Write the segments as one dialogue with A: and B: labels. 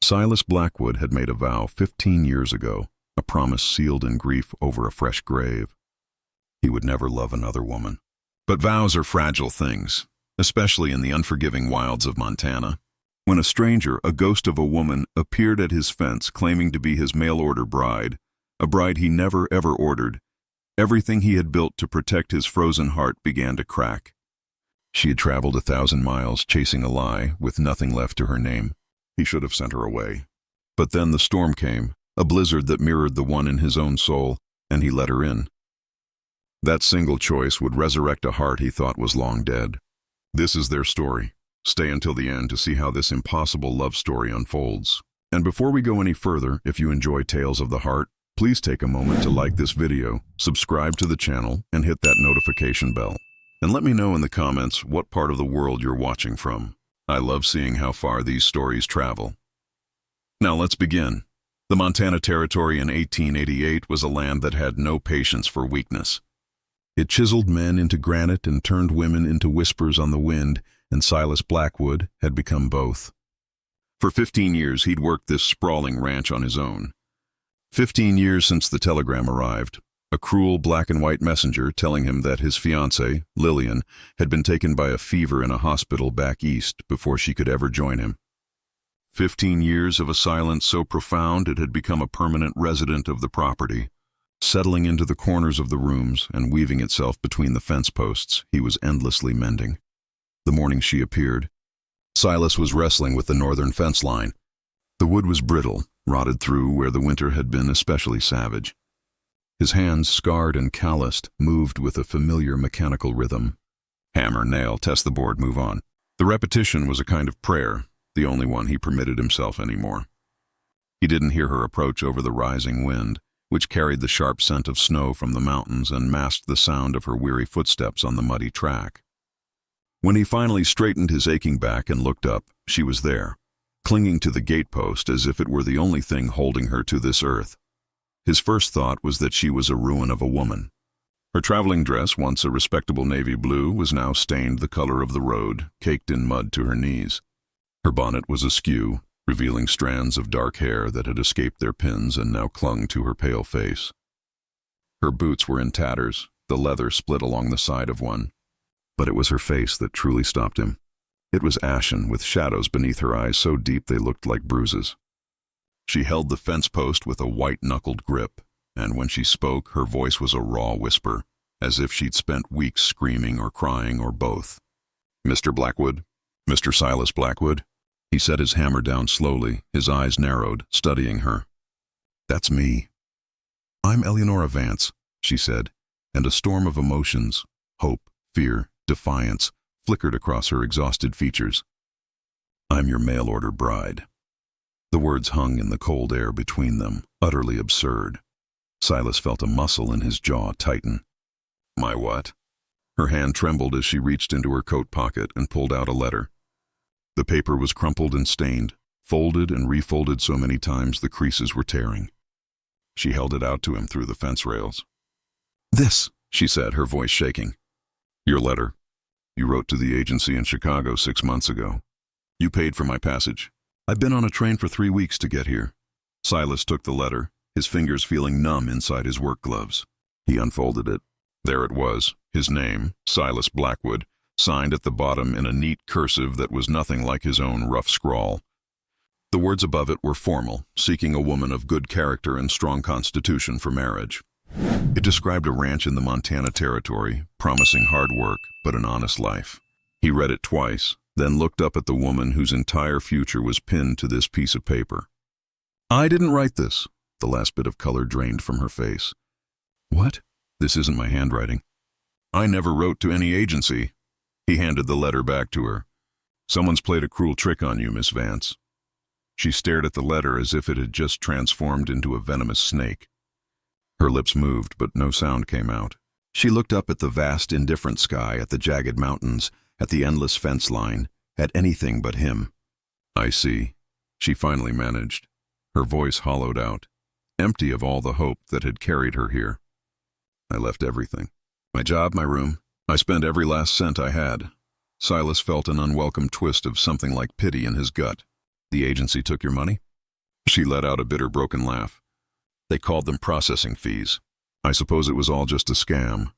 A: Silas Blackwood had made a vow 15 years ago, a promise sealed in grief over a fresh grave. He would never love another woman. But vows are fragile things, especially in the unforgiving wilds of Montana. When a stranger, a ghost of a woman, appeared at his fence claiming to be his mail-order bride, a bride he never ever ordered, everything he had built to protect his frozen heart began to crack. She had traveled 1,000 miles chasing a lie with nothing left to her name. He should have sent her away. But then the storm came, a blizzard that mirrored the one in his own soul, and he let her in. That single choice would resurrect a heart he thought was long dead. This is their story. Stay until the end to see how this impossible love story unfolds. And before we go any further, if you enjoy Tales of the Heart, please take a moment to like this video, subscribe to the channel, and hit that notification bell. And let me know in the comments what part of the world you're watching from. I love seeing how far these stories travel. Now let's begin. The Montana Territory in 1888 was a land that had no patience for weakness. It chiseled men into granite and turned women into whispers on the wind, and Silas Blackwood had become both. For 15 years he'd worked this sprawling ranch on his own. 15 years since the telegram arrived, a cruel black-and-white messenger telling him that his fiancée, Lillian, had been taken by a fever in a hospital back east before she could ever join him. 15 years of a silence so profound it had become a permanent resident of the property, settling into the corners of the rooms and weaving itself between the fence posts he was endlessly mending. The morning she appeared, Silas was wrestling with the northern fence line. The wood was brittle, rotted through where the winter had been especially savage. His hands, scarred and calloused, moved with a familiar mechanical rhythm. Hammer, nail, test the board, move on. The repetition was a kind of prayer, the only one he permitted himself anymore. He didn't hear her approach over the rising wind, which carried the sharp scent of snow from the mountains and masked the sound of her weary footsteps on the muddy track. When he finally straightened his aching back and looked up, she was there, clinging to the gatepost as if it were the only thing holding her to this earth. His first thought was that she was a ruin of a woman. Her traveling dress, once a respectable navy blue, was now stained the color of the road, caked in mud to her knees. Her bonnet was askew, revealing strands of dark hair that had escaped their pins and now clung to her pale face. Her boots were in tatters, the leather split along the side of one. But it was her face that truly stopped him. It was ashen, with shadows beneath her eyes so deep they looked like bruises. She held the fence post with a white-knuckled grip, and when she spoke, her voice was a raw whisper, as if she'd spent weeks screaming or crying or both. "Mr. Blackwood? Mr. Silas Blackwood?" He set his hammer down slowly, his eyes narrowed, studying her. "That's me." "I'm Eleonora Vance," she said, and a storm of emotions, hope, fear, defiance, flickered across her exhausted features. "I'm your mail-order bride." The words hung in the cold air between them, utterly absurd. Silas felt a muscle in his jaw tighten. "My what?" Her hand trembled as she reached into her coat pocket and pulled out a letter. The paper was crumpled and stained, folded and refolded so many times the creases were tearing. She held it out to him through the fence rails. "This," she said, her voice shaking. "Your letter. You wrote to the agency in Chicago 6 months ago. You paid for my passage. I've been on a train for 3 weeks to get here." Silas took the letter, his fingers feeling numb inside his work gloves. He unfolded it. There it was, his name, Silas Blackwood, signed at the bottom in a neat cursive that was nothing like his own rough scrawl. The words above it were formal, seeking a woman of good character and strong constitution for marriage. It described a ranch in the Montana Territory, promising hard work but an honest life. He read it twice, then looked up at the woman whose entire future was pinned to this piece of paper. "I didn't write this." The last bit of color drained from her face. "What?" "This isn't my handwriting." "I never wrote to any agency." He handed the letter back to her. "Someone's played a cruel trick on you, Miss Vance." She stared at the letter as if it had just transformed into a venomous snake. Her lips moved, but no sound came out. She looked up at the vast, indifferent sky, at the jagged mountains, at the endless fence line, at anything but him. "I see," she finally managed. Her voice hollowed out, empty of all the hope that had carried her here. "I left everything. My job, my room. I spent every last cent I had." Silas felt an unwelcome twist of something like pity in his gut. "The agency took your money?" She let out a bitter, broken laugh. They called them processing fees. I suppose it was all just a scam.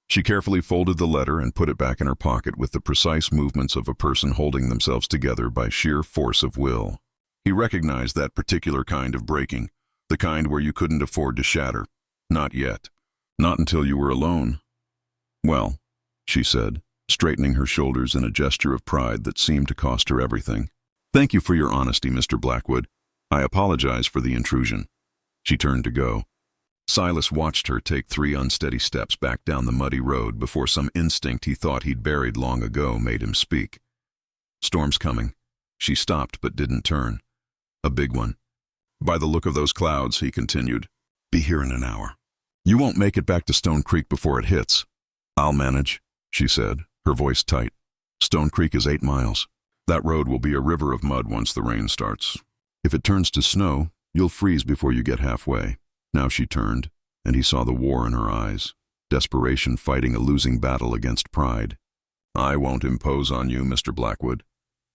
A: She carefully folded the letter and put it back in her pocket with the precise movements of a person holding themselves together by sheer force of will. He recognized that particular kind of breaking, the kind where you couldn't afford to shatter. Not yet. Not until you were alone. Well, she said, straightening her shoulders in a gesture of pride that seemed to cost her everything. Thank you for your honesty, Mr. Blackwood. I apologize for the intrusion. She turned to go. Silas watched her take 3 unsteady steps back down the muddy road before some instinct he thought he'd buried long ago made him speak. Storm's coming. She stopped but didn't turn. A big one. By the look of those clouds, he continued, be here in an hour. You won't make it back to Stone Creek before it hits. I'll manage, she said, her voice tight. Stone Creek is 8 miles. That road will be a river of mud once the rain starts. If it turns to snow, you'll freeze before you get halfway. Now she turned, and he saw the war in her eyes, desperation fighting a losing battle against pride. I won't impose on you, Mr. Blackwood.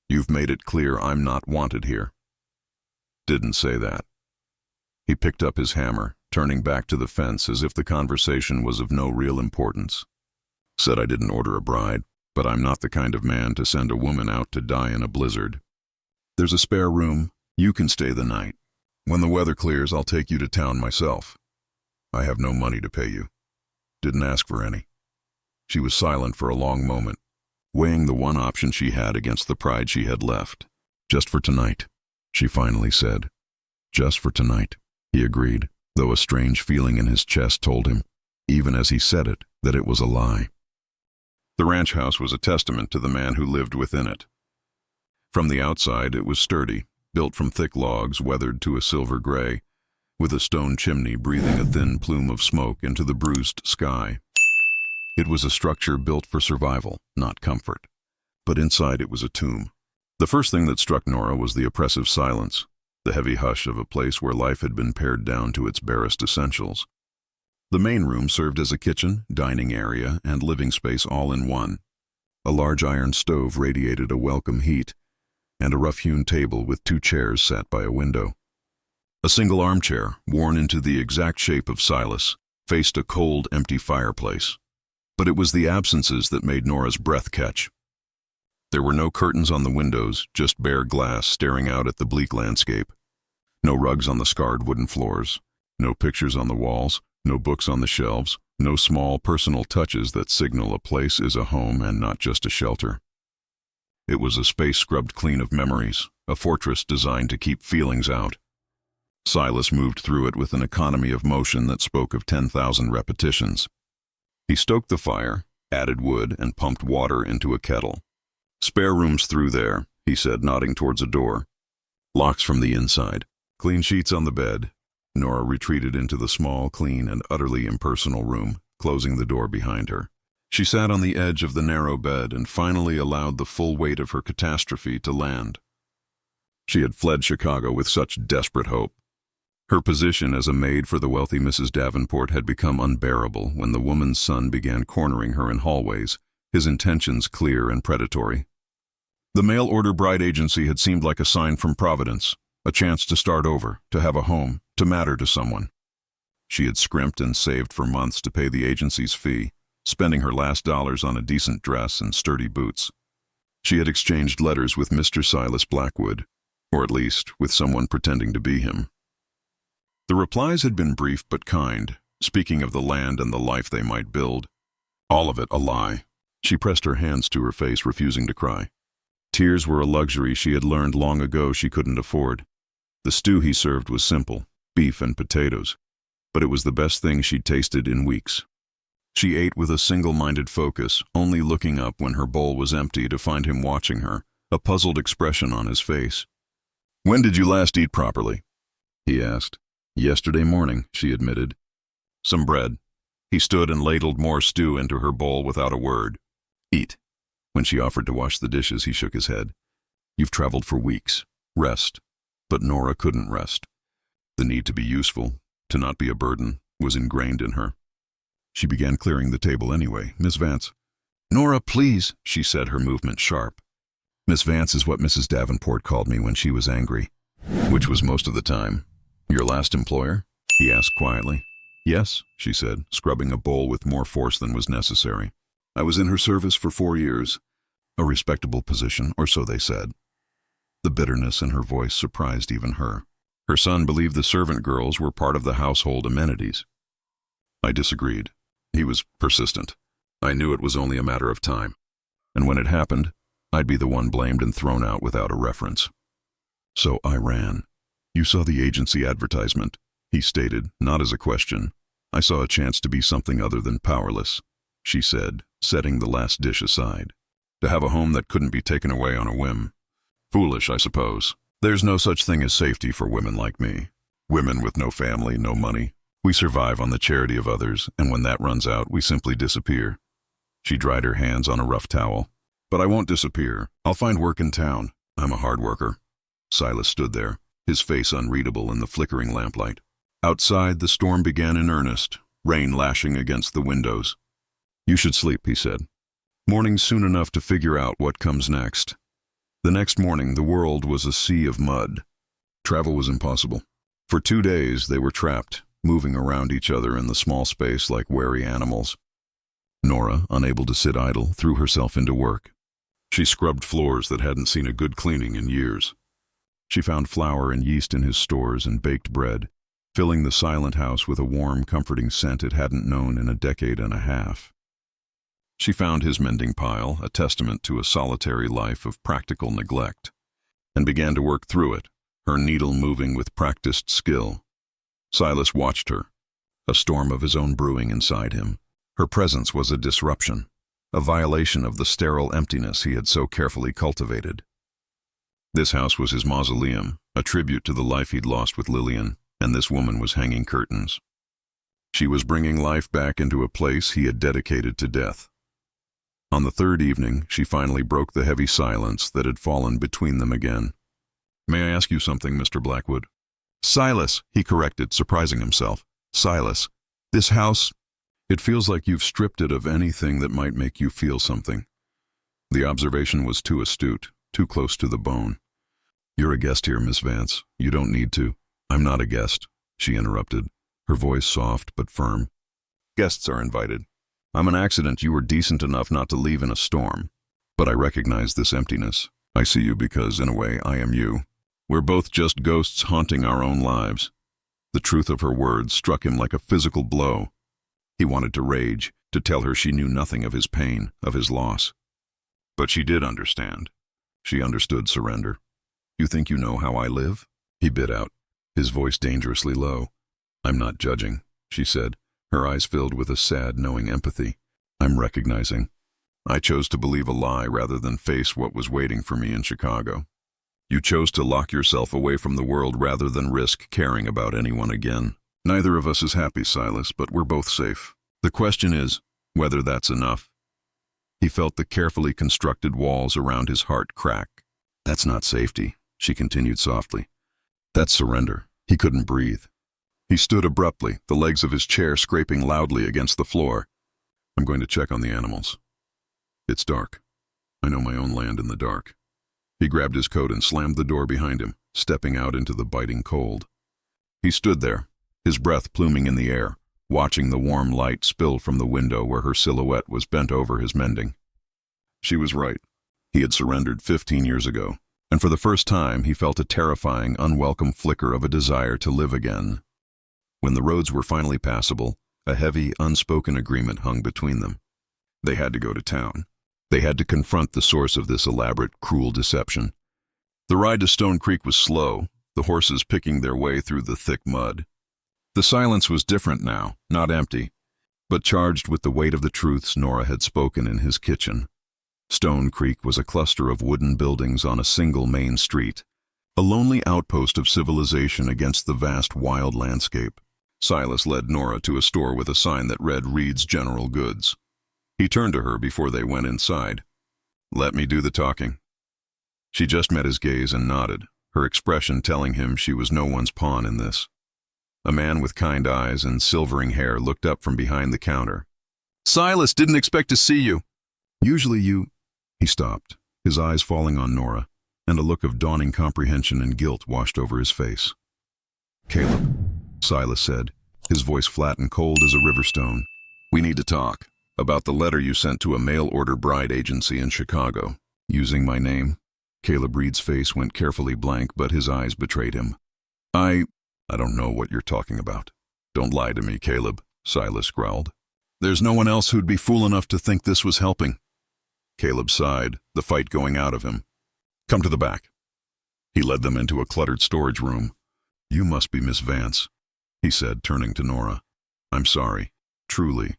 A: You've made it clear I'm not wanted here. Didn't say that. He picked up his hammer, turning back to the fence as if the conversation was of no real importance. Said I didn't order a bride, but I'm not the kind of man to send a woman out to die in a blizzard. There's a spare room. You can stay the night. When the weather clears, I'll take you to town myself. I have no money to pay you. Didn't ask for any. She was silent for a long moment, weighing the one option she had against the pride she had left. Just for tonight, she finally said. Just for tonight, he agreed, though a strange feeling in his chest told him, even as he said it, that it was a lie. The ranch house was a testament to the man who lived within it. From the outside, it was sturdy, built from thick logs weathered to a silver gray, with a stone chimney breathing a thin plume of smoke into the bruised sky. It was a structure built for survival, not comfort. But inside it was a tomb. The first thing that struck Norah was the oppressive silence, the heavy hush of a place where life had been pared down to its barest essentials. The main room served as a kitchen, dining area, and living space all in one. A large iron stove radiated a welcome heat, and a rough-hewn table with 2 chairs sat by a window. A single armchair, worn into the exact shape of Silas, faced a cold, empty fireplace. But it was the absences that made Norah's breath catch. There were no curtains on the windows, just bare glass staring out at the bleak landscape. No rugs on the scarred wooden floors, no pictures on the walls, no books on the shelves, no small personal touches that signal a place is a home and not just a shelter. It was a space scrubbed clean of memories, a fortress designed to keep feelings out. Silas moved through it with an economy of motion that spoke of 10,000 repetitions. He stoked the fire, added wood, and pumped water into a kettle. Spare rooms through there, he said, nodding towards a door. Locks from the inside. Clean sheets on the bed. Norah retreated into the small, clean, and utterly impersonal room, closing the door behind her. She sat on the edge of the narrow bed and finally allowed the full weight of her catastrophe to land. She had fled Chicago with such desperate hope. Her position as a maid for the wealthy Mrs. Davenport had become unbearable when the woman's son began cornering her in hallways, his intentions clear and predatory. The mail-order bride agency had seemed like a sign from Providence, a chance to start over, to have a home, to matter to someone. She had scrimped and saved for months to pay the agency's fee, spending her last dollars on a decent dress and sturdy boots. She had exchanged letters with Mr. Silas Blackwood, or at least with someone pretending to be him. The replies had been brief but kind, speaking of the land and the life they might build. All of it a lie. She pressed her hands to her face, refusing to cry. Tears were a luxury she had learned long ago she couldn't afford. The stew he served was simple, beef and potatoes, but it was the best thing she'd tasted in weeks. She ate with a single-minded focus, only looking up when her bowl was empty to find him watching her, a puzzled expression on his face. "When did you last eat properly?" he asked. "Yesterday morning," she admitted. "Some bread." He stood and ladled more stew into her bowl without a word. "Eat." When she offered to wash the dishes, he shook his head. "You've traveled for weeks. Rest." But Norah couldn't rest. The need to be useful, to not be a burden, was ingrained in her. She began clearing the table anyway. "Miss Vance." "Norah, please," she said, her movement sharp. "Miss Vance is what Mrs. Davenport called me when she was angry. Which was most of the time. Your last employer? He asked quietly. Yes, she said, scrubbing a bowl with more force than was necessary. I was in her service for 4 years. A respectable position, or so they said. The bitterness in her voice surprised even her. Her son believed the servant girls were part of the household amenities. I disagreed. He was persistent. I knew it was only a matter of time. And when it happened, I'd be the one blamed and thrown out without a reference. So I ran. You saw the agency advertisement, he stated, not as a question. I saw a chance to be something other than powerless, she said, setting the last dish aside. To have a home that couldn't be taken away on a whim. Foolish, I suppose. There's no such thing as safety for women like me. Women with no family, no money. We survive on the charity of others, and when that runs out, we simply disappear. She dried her hands on a rough towel. But I won't disappear. I'll find work in town. I'm a hard worker. Silas stood there, his face unreadable in the flickering lamplight. Outside, the storm began in earnest, rain lashing against the windows. You should sleep, he said. Morning's soon enough to figure out what comes next. The next morning, the world was a sea of mud. Travel was impossible. For 2 days, they were trapped, moving around each other in the small space like wary animals. Norah, unable to sit idle, threw herself into work. She scrubbed floors that hadn't seen a good cleaning in years. She found flour and yeast in his stores and baked bread, filling the silent house with a warm, comforting scent it hadn't known in a decade and a half. She found his mending pile, a testament to a solitary life of practical neglect, and began to work through it, her needle moving with practiced skill. Silas watched her, a storm of his own brewing inside him. Her presence was a disruption, a violation of the sterile emptiness he had so carefully cultivated. This house was his mausoleum, a tribute to the life he'd lost with Lillian, and this woman was hanging curtains. She was bringing life back into a place he had dedicated to death. On the 3rd evening, she finally broke the heavy silence that had fallen between them again. May I ask you something, Mr. Blackwood? Silas, he corrected, surprising himself. Silas, this house, it feels like you've stripped it of anything that might make you feel something. The observation was too astute, too close to the bone. You're a guest here, Miss Vance. You don't need to. I'm not a guest, she interrupted, her voice soft but firm. Guests are invited. I'm an accident. You were decent enough not to leave in a storm. But I recognize this emptiness. I see you because, in a way, I am you. We're both just ghosts haunting our own lives. The truth of her words struck him like a physical blow. He wanted to rage, to tell her she knew nothing of his pain, of his loss. But she did understand. She understood surrender. You think you know how I live? He bit out, his voice dangerously low. I'm not judging, she said, her eyes filled with a sad, knowing empathy. I'm recognizing. I chose to believe a lie rather than face what was waiting for me in Chicago. You chose to lock yourself away from the world rather than risk caring about anyone again. Neither of us is happy, Silas, but we're both safe. The question is whether that's enough. He felt the carefully constructed walls around his heart crack. That's not safety, she continued softly. That's surrender. He couldn't breathe. He stood abruptly, the legs of his chair scraping loudly against the floor. I'm going to check on the animals. It's dark. I know my own land in the dark. He grabbed his coat and slammed the door behind him, stepping out into the biting cold. He stood there, his breath pluming in the air, watching the warm light spill from the window where her silhouette was bent over his mending. She was right. He had surrendered 15 years ago, and for the first time he felt a terrifying, unwelcome flicker of a desire to live again. When the roads were finally passable, a heavy, unspoken agreement hung between them. They had to go to town. They had to confront the source of this elaborate, cruel deception. The ride to Stone Creek was slow, the horses picking their way through the thick mud. The silence was different now, not empty, but charged with the weight of the truths Norah had spoken in his kitchen. Stone Creek was a cluster of wooden buildings on a single main street, a lonely outpost of civilization against the vast wild landscape. Silas led Norah to a store with a sign that read Reed's General Goods. He turned to her before they went inside. Let me do the talking. She just met his gaze and nodded, her expression telling him she was no one's pawn in this. A man with kind eyes and silvering hair looked up from behind the counter. Silas, didn't expect to see you. Usually you... He stopped, his eyes falling on Norah, and a look of dawning comprehension and guilt washed over his face. "Caleb," Silas said, his voice flat and cold as a river stone. "We need to talk about the letter you sent to a mail-order bride agency in Chicago, using my name." Caleb Reed's face went carefully blank, but his eyes betrayed him. I don't know what you're talking about." "Don't lie to me, Caleb," Silas growled. "There's no one else who'd be fool enough to think this was helping." Caleb sighed, the fight going out of him. "Come to the back." He led them into a cluttered storage room. "You must be Miss Vance," he said, turning to Norah. "I'm sorry, truly.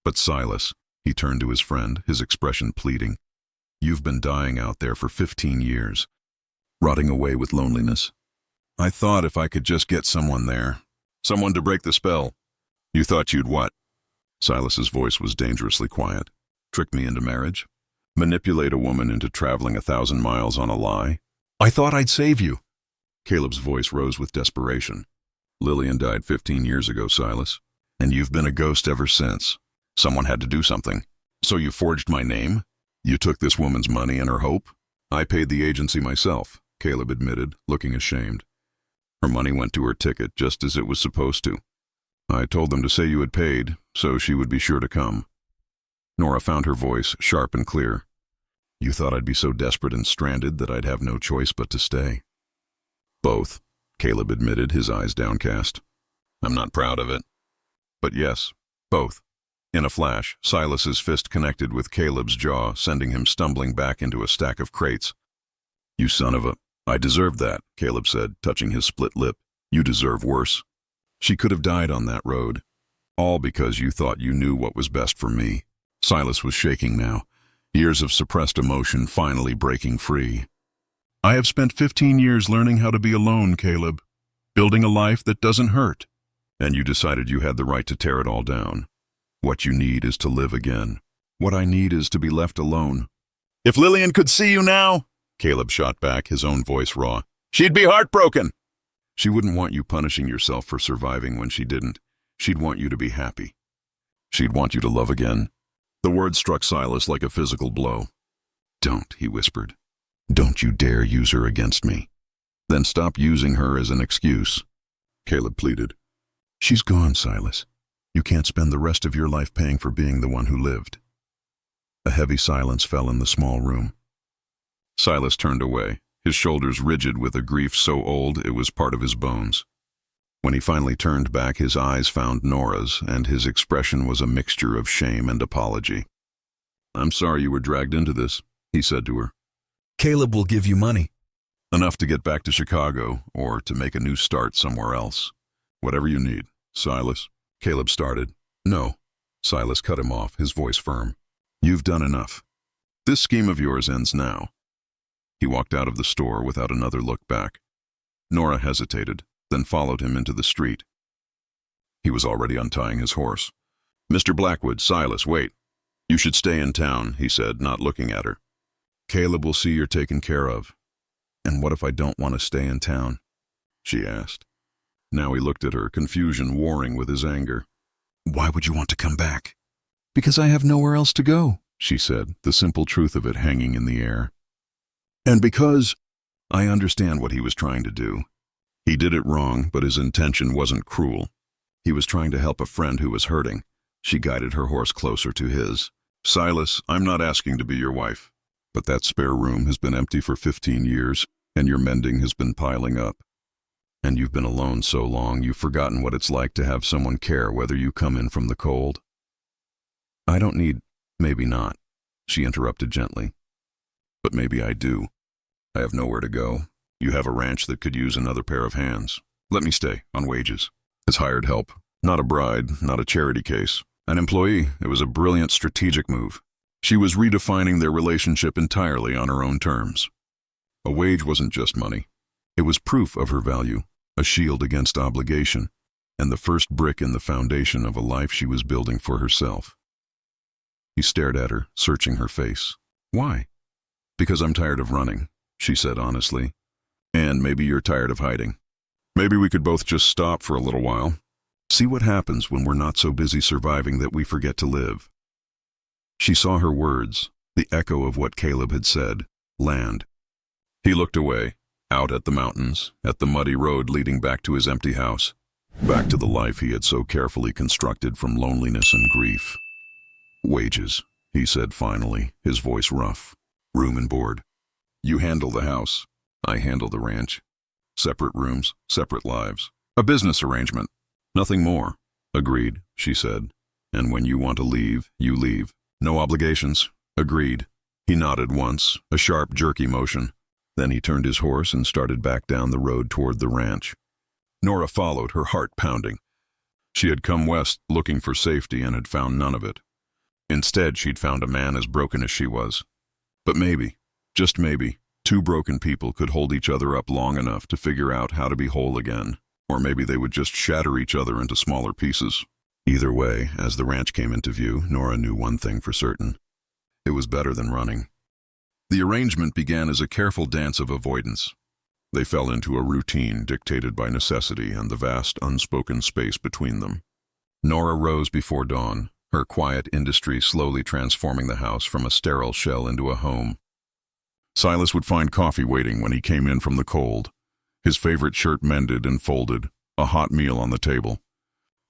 A: But Silas," he turned to his friend, his expression pleading, "you've been dying out there for 15 years, rotting away with loneliness. I thought if I could just get someone there, someone to break the spell." "You thought you'd what?" Silas's voice was dangerously quiet. "Trick me into marriage? Manipulate a woman into traveling 1,000 miles on a lie? I thought I'd save you." Caleb's voice rose with desperation. "Lillian died 15 years ago, Silas, and you've been a ghost ever since. Someone had to do something. So you forged my name? You took this woman's money and her hope?" "I paid the agency myself," Caleb admitted, looking ashamed. "Her money went to her ticket just as it was supposed to. I told them to say you had paid, so she would be sure to come." Norah found her voice sharp and clear. "You thought I'd be so desperate and stranded that I'd have no choice but to stay." "Both," Caleb admitted, his eyes downcast. "I'm not proud of it. But yes, both." In a flash, Silas's fist connected with Caleb's jaw, sending him stumbling back into a stack of crates. "You son of a—" "I deserved that," Caleb said, touching his split lip. "You deserve worse. She could have died on that road. All because you thought you knew what was best for me." Silas was shaking now, years of suppressed emotion finally breaking free. "I have spent 15 years learning how to be alone, Caleb, building a life that doesn't hurt. And you decided you had the right to tear it all down. What you need is to live again. What I need is to be left alone." "If Lillian could see you now," Caleb shot back, his own voice raw, "she'd be heartbroken." "She wouldn't want you punishing yourself for surviving when she didn't. She'd want you to be happy. She'd want you to love again." The word struck Silas like a physical blow. "Don't," he whispered. "Don't you dare use her against me." "Then stop using her as an excuse," Caleb pleaded. "She's gone, Silas. You can't spend the rest of your life paying for being the one who lived." A heavy silence fell in the small room. Silas turned away, his shoulders rigid with a grief so old it was part of his bones. When he finally turned back, his eyes found Norah's, and his expression was a mixture of shame and apology. "I'm sorry you were dragged into this," he said to her. "Caleb will give you money. Enough to get back to Chicago, or to make a new start somewhere else. Whatever you need, Silas." Caleb started. "No," Silas cut him off, his voice firm. "You've done enough. This scheme of yours ends now." He walked out of the store without another look back. Norah hesitated, then followed him into the street. He was already untying his horse. "Mr. Blackwood, Silas, wait. You should stay in town," he said, not looking at her. "Caleb will see you're taken care of." "And what if I don't want to stay in town?" she asked. Now he looked at her, confusion warring with his anger. "Why would you want to come back?" "Because I have nowhere else to go," she said, the simple truth of it hanging in the air. "And because—" I understand what he was trying to do. He did it wrong, but his intention wasn't cruel. He was trying to help a friend who was hurting. She guided her horse closer to his. "Silas, I'm not asking to be your wife, but that spare room has been empty for 15 years, and your mending has been piling up. And you've been alone so long, you've forgotten what it's like to have someone care whether you come in from the cold." "I don't need—" "Maybe not," she interrupted gently. "But maybe I do. I have nowhere to go. You have a ranch that could use another pair of hands. Let me stay, on wages. As hired help. Not a bride, not a charity case. An employee. It was a brilliant strategic move. She was redefining their relationship entirely on her own terms. A wage wasn't just money. It was proof of her value, a shield against obligation, and the first brick in the foundation of a life she was building for herself." He stared at her, searching her face. "Why?" "Because I'm tired of running," she said honestly. "And maybe you're tired of hiding. Maybe we could both just stop for a little while. See what happens when we're not so busy surviving that we forget to live." She saw her words, the echo of what Caleb had said, land. He looked away, out at the mountains, at the muddy road leading back to his empty house, back to the life he had so carefully constructed from loneliness and grief. "Wages," he said finally, his voice rough. "Room and board. You handle the house. I handle the ranch. Separate rooms, separate lives. A business arrangement. Nothing more." "Agreed," she said. "And when you want to leave, you leave. No obligations." "Agreed." He nodded once, a sharp, jerky motion. Then he turned his horse and started back down the road toward the ranch. Norah followed, her heart pounding. She had come west looking for safety and had found none of it. Instead, she'd found a man as broken as she was. But maybe, just maybe, two broken people could hold each other up long enough to figure out how to be whole again. Or maybe they would just shatter each other into smaller pieces. Either way, as the ranch came into view, Norah knew one thing for certain. It was better than running. The arrangement began as a careful dance of avoidance. They fell into a routine dictated by necessity and the vast, unspoken space between them. Norah rose before dawn, her quiet industry slowly transforming the house from a sterile shell into a home. Silas would find coffee waiting when he came in from the cold, his favorite shirt mended and folded, a hot meal on the table.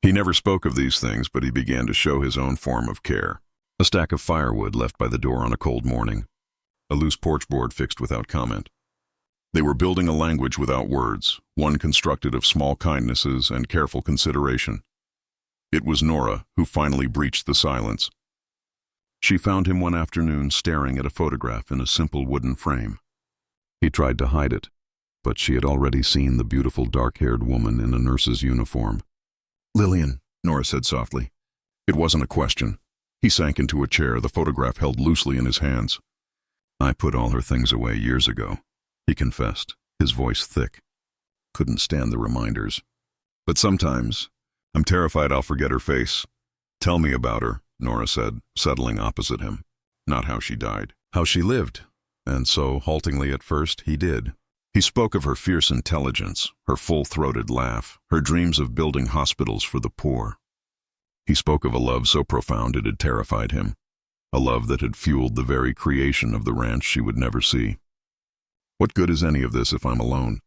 A: He never spoke of these things, but he began to show his own form of care. A stack of firewood left by the door on a cold morning. A loose porch board fixed without comment. They were building a language without words, one constructed of small kindnesses and careful consideration. It was Norah who finally breached the silence. She found him one afternoon staring at a photograph in a simple wooden frame. He tried to hide it, but she had already seen the beautiful dark-haired woman in a nurse's uniform. "Lillian," Norah said softly. It wasn't a question. He sank into a chair, the photograph held loosely in his hands. "I put all her things away years ago," he confessed, his voice thick. "Couldn't stand the reminders. But sometimes, I'm terrified I'll forget her face." "Tell me about her," Norah said, settling opposite him. Not how she died, how she lived. And so, haltingly at first, he did. He spoke of her fierce intelligence, her full-throated laugh, her dreams of building hospitals for the poor. He spoke of a love so profound it had terrified him, a love that had fueled the very creation of the ranch she would never see. "What good is any of this if I'm alone?"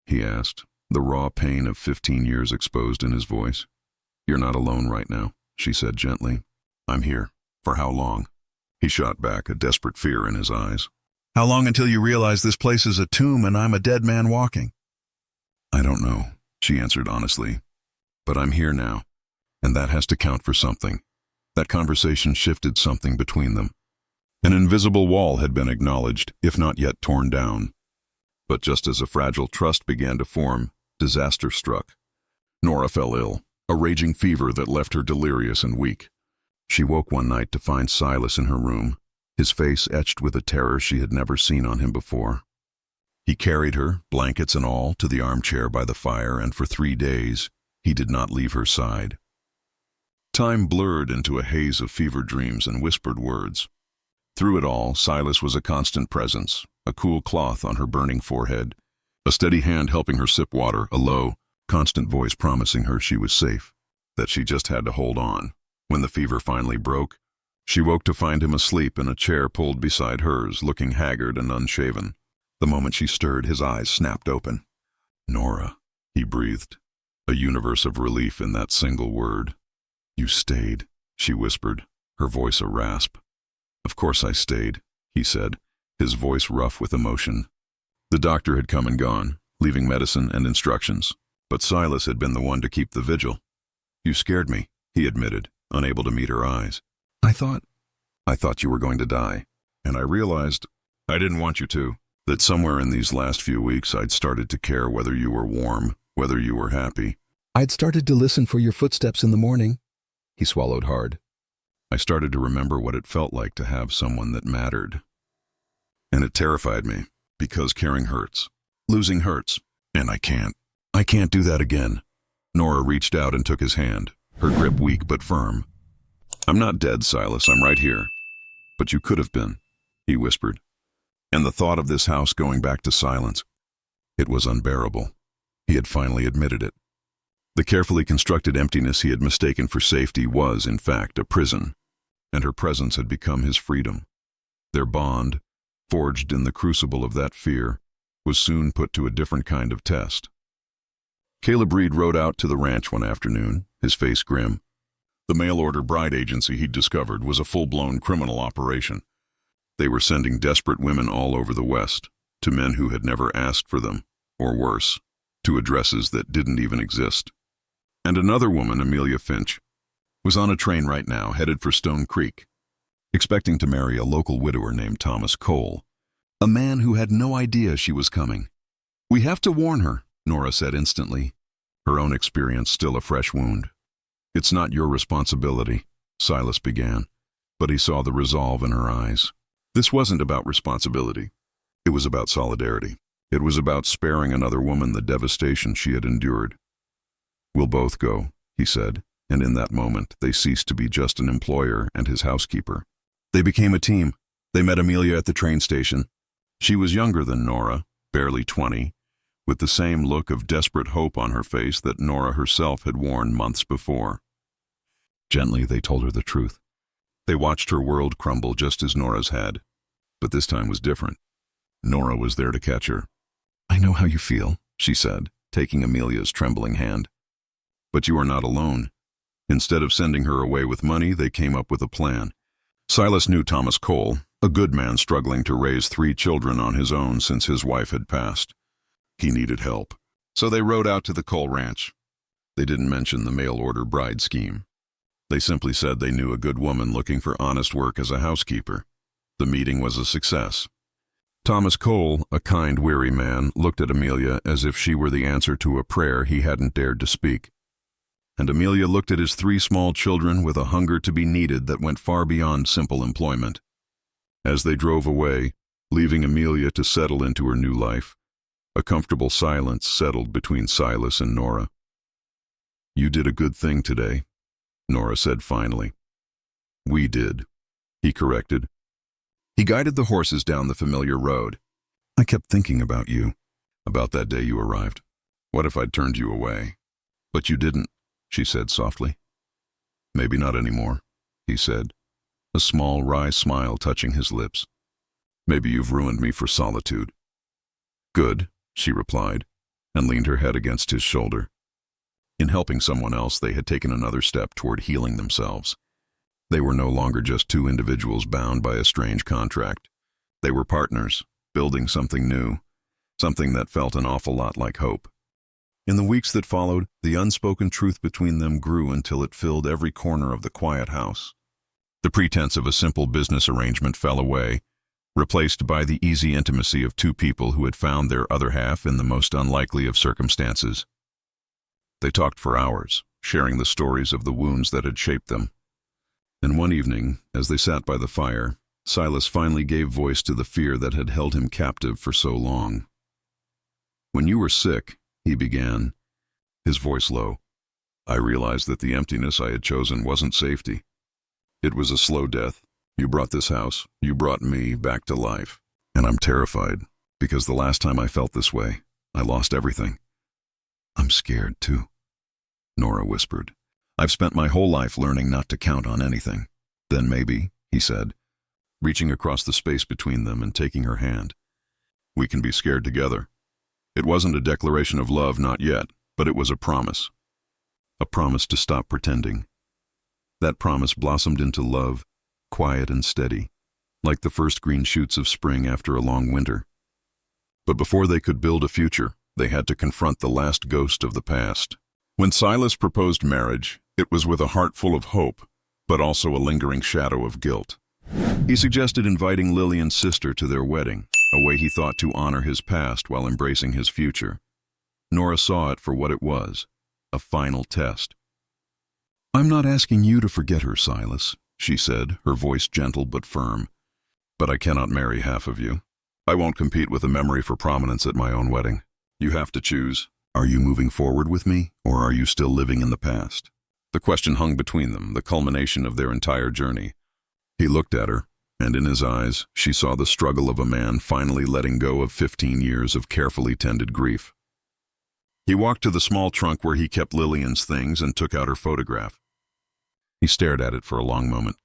A: he asked, the raw pain of 15 years exposed in his voice. "You're not alone right now," she said gently. "I'm here. For how long?" He shot back, a desperate fear in his eyes. "How long until you realize this place is a tomb and I'm a dead man walking?" "I don't know," she answered honestly. "But I'm here now, and that has to count for something." That conversation shifted something between them. An invisible wall had been acknowledged, if not yet torn down. But just as a fragile trust began to form, disaster struck. Norah fell ill, a raging fever that left her delirious and weak. She woke one night to find Silas in her room, his face etched with a terror she had never seen on him before. He carried her, blankets and all, to the armchair by the fire, and for 3 days, he did not leave her side. Time blurred into a haze of fevered dreams and whispered words. Through it all, Silas was a constant presence, a cool cloth on her burning forehead, a steady hand helping her sip water, a low, constant voice promising her she was safe, that she just had to hold on. When the fever finally broke, she woke to find him asleep in a chair pulled beside hers, looking haggard and unshaven. The moment she stirred, his eyes snapped open. "Norah," he breathed, a universe of relief in that single word. "You stayed," she whispered, her voice a rasp. "Of course I stayed," he said, his voice rough with emotion. The doctor had come and gone, leaving medicine and instructions, but Silas had been the one to keep the vigil. "You scared me," he admitted, unable to meet her eyes. I thought you were going to die, and I realized, I didn't want you to, that somewhere in these last few weeks I'd started to care whether you were warm, whether you were happy." "I'd started to listen for your footsteps in the morning." He swallowed hard. "I started to remember what it felt like to have someone that mattered. And it terrified me, because caring hurts. Losing hurts. And I can't do that again." Norah reached out and took his hand, her grip weak but firm. "I'm not dead, Silas, I'm right here. But you could have been," he whispered. And the thought of this house going back to silence, it was unbearable. He had finally admitted it. The carefully constructed emptiness he had mistaken for safety was, in fact, a prison, and her presence had become his freedom. Their bond, forged in the crucible of that fear, was soon put to a different kind of test. Caleb Reed rode out to the ranch one afternoon, his face grim. The mail-order bride agency he'd discovered was a full-blown criminal operation. They were sending desperate women all over the West, to men who had never asked for them, or worse, to addresses that didn't even exist. And another woman, Amelia Finch, was on a train right now headed for Stone Creek, expecting to marry a local widower named Thomas Cole, a man who had no idea she was coming. "We have to warn her," Norah said instantly, her own experience still a fresh wound. "It's not your responsibility," Silas began, but he saw the resolve in her eyes. This wasn't about responsibility. It was about solidarity. It was about sparing another woman the devastation she had endured. "We'll both go," he said, and in that moment they ceased to be just an employer and his housekeeper. They became a team. They met Amelia at the train station. She was younger than Norah, barely 20, with the same look of desperate hope on her face that Norah herself had worn months before. Gently, they told her the truth. They watched her world crumble just as Norah's had, but this time was different. Norah was there to catch her. "I know how you feel," she said, taking Amelia's trembling hand. "But you are not alone." Instead of sending her away with money, they came up with a plan. Silas knew Thomas Cole, a good man struggling to raise 3 children on his own since his wife had passed. He needed help. So they rode out to the Cole ranch. They didn't mention the mail-order bride scheme. They simply said they knew a good woman looking for honest work as a housekeeper. The meeting was a success. Thomas Cole, a kind, weary man, looked at Amelia as if she were the answer to a prayer he hadn't dared to speak. And Amelia looked at his 3 small children with a hunger to be needed that went far beyond simple employment. As they drove away, leaving Amelia to settle into her new life, a comfortable silence settled between Silas and Norah. "You did a good thing today," Norah said finally. "We did," he corrected. He guided the horses down the familiar road. "I kept thinking about you, about that day you arrived. What if I'd turned you away?" "But you didn't," she said softly. "Maybe not anymore," he said, a small, wry smile touching his lips. "Maybe you've ruined me for solitude." "Good," she replied, and leaned her head against his shoulder. In helping someone else, they had taken another step toward healing themselves. They were no longer just 2 individuals bound by a strange contract. They were partners, building something new, something that felt an awful lot like hope. In the weeks that followed, the unspoken truth between them grew until it filled every corner of the quiet house. The pretense of a simple business arrangement fell away, replaced by the easy intimacy of 2 people who had found their other half in the most unlikely of circumstances. They talked for hours, sharing the stories of the wounds that had shaped them. And one evening, as they sat by the fire, Silas finally gave voice to the fear that had held him captive for so long. "When you were sick," he began, his voice low, "I realized that the emptiness I had chosen wasn't safety. It was a slow death. You brought this house, you brought me back to life. And I'm terrified, because the last time I felt this way, I lost everything." "I'm scared, too," Norah whispered. "I've spent my whole life learning not to count on anything." "Then maybe," he said, reaching across the space between them and taking her hand, "we can be scared together." It wasn't a declaration of love, not yet, but it was a promise. A promise to stop pretending. That promise blossomed into love, quiet and steady, like the first green shoots of spring after a long winter. But before they could build a future, they had to confront the last ghost of the past. When Silas proposed marriage, it was with a heart full of hope, but also a lingering shadow of guilt. He suggested inviting Lillian's sister to their wedding, a way he thought to honor his past while embracing his future. Norah saw it for what it was, a final test. "I'm not asking you to forget her, Silas," she said, her voice gentle but firm. "But I cannot marry half of you. I won't compete with a memory for prominence at my own wedding. You have to choose. Are you moving forward with me, or are you still living in the past?" The question hung between them, the culmination of their entire journey. He looked at her, and in his eyes, she saw the struggle of a man finally letting go of 15 years of carefully tended grief. He walked to the small trunk where he kept Lillian's things and took out her photograph. He stared at it for a long moment.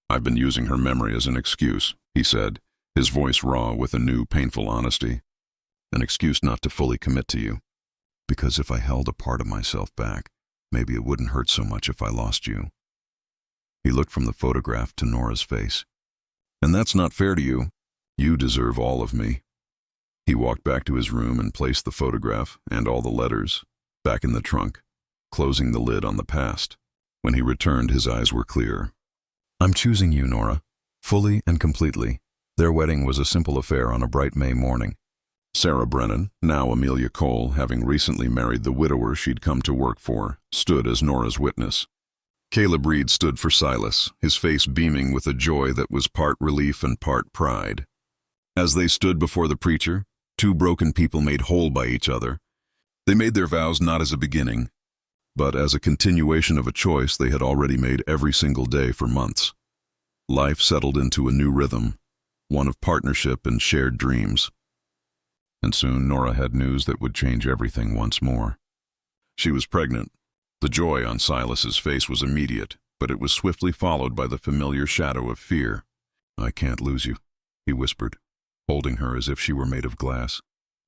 A: "I've been using her memory as an excuse," he said, his voice raw with a new, painful honesty. an excuse not to fully commit to you. Because if I held a part of myself back, maybe it wouldn't hurt so much if I lost you. He looked from the photograph to Norah's face. And that's not fair to you. You deserve all of me. He walked back to his room and placed the photograph and all the letters back in the trunk, closing the lid on the past. When he returned, his eyes were clear. I'm choosing you, Norah, fully and completely. Their wedding was a simple affair on a bright May morning. Sarah Brennan, now Amelia Cole, having recently married the widower she'd come to work for, stood as Norah's witness. Caleb Reed stood for Silas, his face beaming with a joy that was part relief and part pride. As they stood before the preacher, two broken people made whole by each other, they made their vows not as a beginning, but as a continuation of a choice they had already made every single day for months. Life settled into a new rhythm, one of partnership and shared dreams. And soon Norah had news that would change everything once more. She was pregnant. The joy on Silas's face was immediate, but it was swiftly followed by the familiar shadow of fear. I can't lose you, he whispered, holding her as if she were made of glass.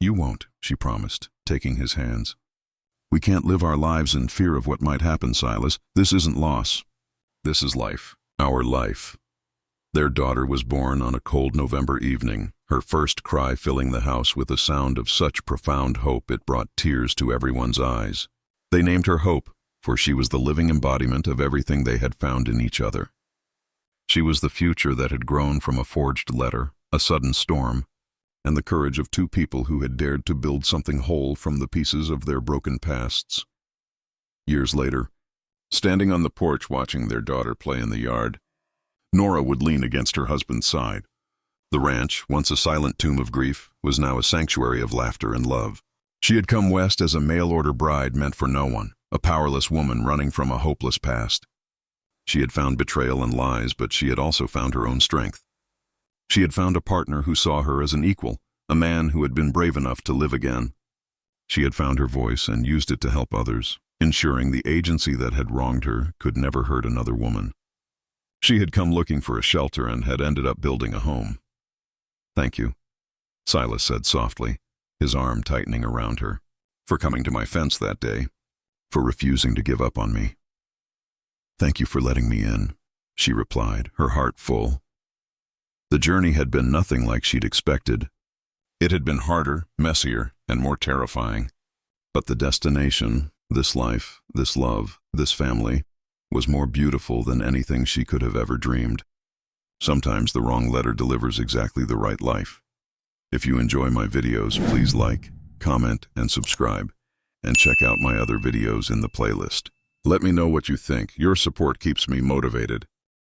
A: You won't, she promised, taking his hands. We can't live our lives in fear of what might happen, Silas. This isn't loss. This is life, our life. Their daughter was born on a cold November evening, her first cry filling the house with a sound of such profound hope it brought tears to everyone's eyes. They named her Hope, for she was the living embodiment of everything they had found in each other. She was the future that had grown from a forged letter, a sudden storm, and the courage of two people who had dared to build something whole from the pieces of their broken pasts. Years later, standing on the porch watching their daughter play in the yard, Norah would lean against her husband's side. The ranch, once a silent tomb of grief, was now a sanctuary of laughter and love. She had come west as a mail-order bride meant for no one, a powerless woman running from a hopeless past. She had found betrayal and lies, but she had also found her own strength. She had found a partner who saw her as an equal, a man who had been brave enough to live again. She had found her voice and used it to help others, ensuring the agency that had wronged her could never hurt another woman. She had come looking for a shelter and had ended up building a home. Thank you, Silas said softly, his arm tightening around her, for coming to my fence that day, for refusing to give up on me. Thank you for letting me in, she replied, her heart full. The journey had been nothing like she'd expected. It had been harder, messier, and more terrifying. But the destination, this life, this love, this family, was more beautiful than anything she could have ever dreamed. Sometimes the wrong letter delivers exactly the right life. If you enjoy my videos, please like, comment, and subscribe, and check out my other videos in the playlist. Let me know what you think. Your support keeps me motivated.